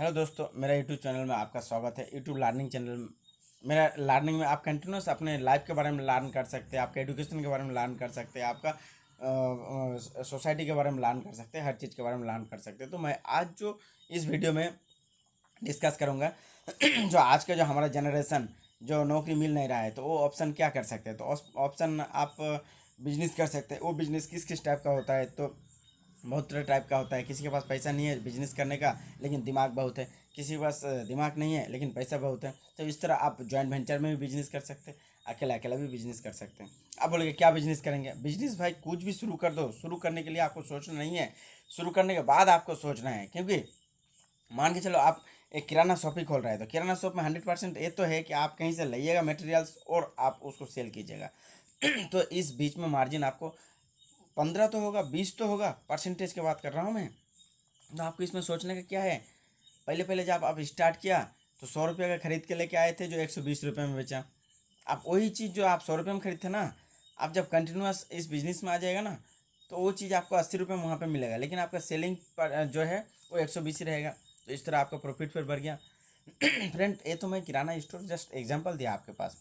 Hello दोस्तों, मेरा YouTube channel में आपका स्वागत है। यूट्यूब लर्निंग चैनल मेरा लर्निंग में आप कंटिन्यूस अपने लाइफ के बारे में लर्न कर सकते हैं, आपके एजुकेशन के बारे में लर्न कर सकते हैं, आपका सोसाइटी के बारे में लर्न कर सकते हैं, हर चीज़ के बारे में लर्न कर सकते हैं। तो मैं आज जो इस वीडियो में डिस्कस करूँगा जो आज का जो हमारा जनरेशन जो नौकरी मिल नहीं रहा है, तो वो ऑप्शन क्या कर सकते हैं। तो ऑप्शन आप बिजनेस कर सकते हैं। वो बिजनेस किस किस टाइप का होता है, तो बहुत तरह टाइप का होता है। किसी के पास पैसा नहीं है बिजनेस करने का, लेकिन दिमाग बहुत है। किसी के पास दिमाग नहीं है लेकिन पैसा बहुत है। तो इस तरह आप जॉइंट वेंचर में भी बिजनेस कर सकते हैं, अकेला अकेला भी बिजनेस कर सकते हैं। आप बोलोगे क्या बिजनेस करेंगे? बिजनेस भाई कुछ भी शुरू कर दो। शुरू करने के लिए आपको सोचना नहीं है, शुरू करने के बाद आपको सोचना है। क्योंकि मान के चलो आप एक किराना शॉप ही खोल रहे हैं, तो किराना शॉप में 100% ये तो है कि आप कहीं से लाइएगा मटेरियल्स और आप उसको सेल कीजिएगा। तो इस बीच में मार्जिन आपको 15 तो होगा, 20 तो होगा, परसेंटेज की बात कर रहा हूँ मैं। तो आपको इसमें सोचने का क्या है, पहले पहले जब आप स्टार्ट किया तो 100 रुपये का खरीद के लेके आए थे, जो 120 रुपये में बेचा। आप वही चीज़ जो आप 100 रुपये में खरीदते ना, आप जब कंटिन्यूस इस बिजनेस में आ जाएगा ना, तो वो चीज़ आपको 80 रुपये में वहाँ पे मिलेगा, लेकिन आपका सेलिंग पर जो है वो 120 ही रहेगा। तो इस तरह आपका प्रॉफिट फिर बढ़ गया। फ्रेंड, ये तो मैं किराना स्टोर जस्ट एग्जाम्पल दिया आपके पास।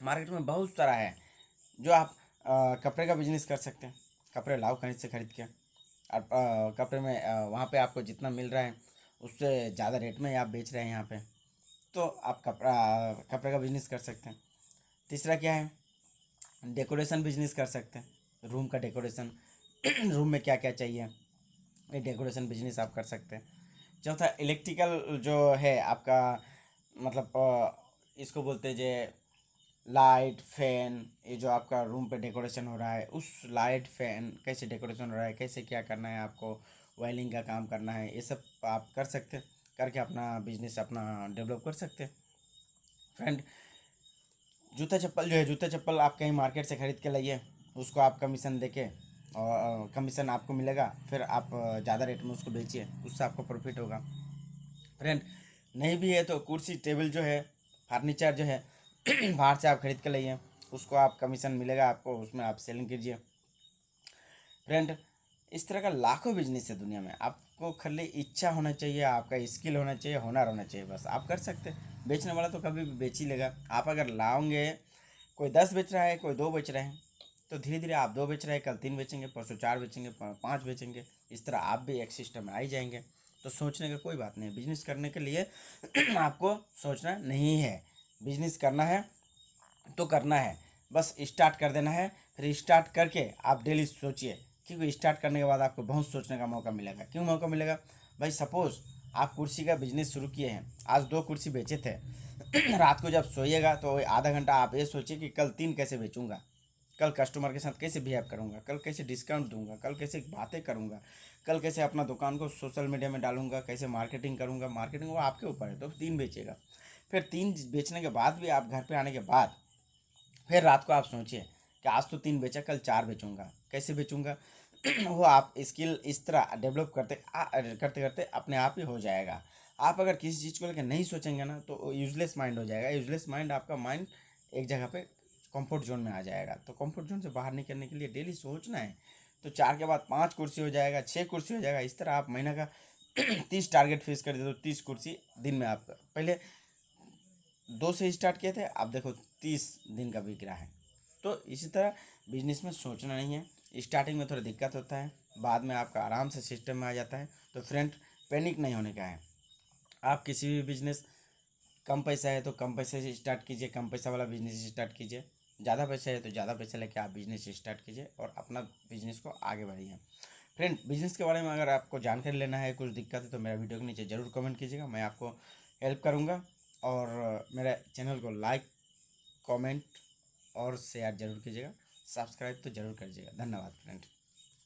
मार्केट में बहुत सारा है जो आप कपड़े का बिजनेस कर सकते हैं। कपड़े लाओ कहीं से खरीद के, और कपड़े में वहाँ पे आपको जितना मिल रहा है उससे ज़्यादा रेट में आप बेच रहे हैं यहाँ पे, तो आप कपड़े का बिजनेस कर सकते हैं। तीसरा क्या है, डेकोरेशन बिजनेस कर सकते हैं। रूम का डेकोरेशन रूम में क्या क्या चाहिए, ये डेकोरेशन बिजनेस आप कर सकते हैं। चौथा, इलेक्ट्रिकल जो है आपका, मतलब इसको बोलते हैं जे लाइट फैन। ये जो आपका रूम पे डेकोरेशन हो रहा है, उस लाइट फैन कैसे डेकोरेशन हो रहा है, कैसे क्या करना है आपको, वायरिंग का काम करना है, ये सब आप कर सकते हैं। करके अपना बिजनेस अपना डेवलप कर सकते हैं। फ्रेंड, जूता चप्पल जो है, जूता चप्पल आप कहीं मार्केट से ख़रीद के लाइए, उसको आप कमीशन देके, और कमीशन आपको मिलेगा, फिर आप ज़्यादा रेट में उसको बेचिए, उससे आपको प्रॉफिट होगा। फ्रेंड, नहीं भी है तो कुर्सी टेबल जो है, फर्नीचर जो है बाहर से आप खरीद के लाइए, उसको आप कमीशन मिलेगा आपको, उसमें आप सेलिंग कीजिए। फ्रेंड, इस तरह का लाखों बिजनेस है दुनिया में। आपको खाली इच्छा होना चाहिए, आपका स्किल होना चाहिए, हुनर होना चाहिए, बस आप कर सकते हैं। बेचने वाला तो कभी भी बेच ही लेगा। आप अगर लाओगे, कोई 10 बेच रहा है, कोई 2 बेच रहे हैं, तो धीरे धीरे आप 2 बेच रहे हैं, कल 3 बेचेंगे, परसों 4 बेचेंगे, 5 बेचेंगे। इस तरह आप भी एक सिस्टम में आ ही जाएंगे। तो सोचने का कोई बात नहीं, बिजनेस करने के लिए आपको सोचना नहीं है। बिजनेस करना है तो करना है, बस स्टार्ट कर देना है। फिर स्टार्ट करके आप डेली सोचिए, क्योंकि स्टार्ट करने के बाद आपको बहुत सोचने का मौका मिलेगा। क्यों मौका मिलेगा भाई? सपोज़ आप कुर्सी का बिजनेस शुरू किए हैं, आज 2 कुर्सी बेचे थे रात को जब सोइएगा तो आधा घंटा आप ये सोचिए कि कल 3 कैसे बेचूंगा, कल कस्टमर के साथ कैसे बिहेव करूंगा, कल कैसे डिस्काउंट दूंगा, कल कैसे बातें करूंगा, कल कैसे अपना दुकान को सोशल मीडिया में डालूंगा, कैसे मार्केटिंग करूंगा। मार्केटिंग वो आपके ऊपर है, तो 3 बेचेगा। फिर 3 बेचने के बाद भी आप घर पे आने के बाद फिर रात को आप सोचिए कि आज तो 3 बेचा, कल 4 बेचूंगा, कैसे बेचूंगा वो आप स्किल इस तरह डेवलप करते करते अपने आप ही हो जाएगा। आप अगर किसी चीज़ को लेकर नहीं सोचेंगे ना, तो यूजलेस माइंड हो जाएगा। यूजलेस माइंड, आपका माइंड एक जगह पे कंफर्ट जोन में आ जाएगा। तो कंफर्ट जोन से बाहर निकलने के लिए डेली सोचना है। तो 4 के बाद 5 कुर्सी हो जाएगा, 6 कुर्सी हो जाएगा। इस तरह आप महीना का 30 टारगेट फिक्स कर दे, तो 30 कुर्सी दिन में आप पहले 2 से स्टार्ट किए थे, आप देखो 30 दिन का बिक रहा है। तो इसी तरह बिजनेस में सोचना नहीं है। स्टार्टिंग में थोड़ा दिक्कत होता है, बाद में आपका आराम से सिस्टम में आ जाता है। तो फ्रेंड, पैनिक नहीं होने का है। आप किसी भी बिजनेस, कम पैसा है तो कम पैसे से स्टार्ट कीजिए, कम पैसा वाला बिजनेस स्टार्ट कीजिए। ज़्यादा पैसा है तो ज़्यादा पैसा लेके आप बिजनेस स्टार्ट कीजिए और अपना बिजनेस को आगे बढ़ाइए। फ्रेंड, बिजनेस के बारे में अगर आपको जानकारी लेना है, कुछ दिक्कत है, तो मेरा वीडियो के नीचे ज़रूर कमेंट कीजिएगा, मैं आपको हेल्प करूँगा। और मेरे चैनल को लाइक, कमेंट और शेयर ज़रूर कीजिएगा। सब्सक्राइब तो ज़रूर कीजिएगा। धन्यवाद फ्रेंड।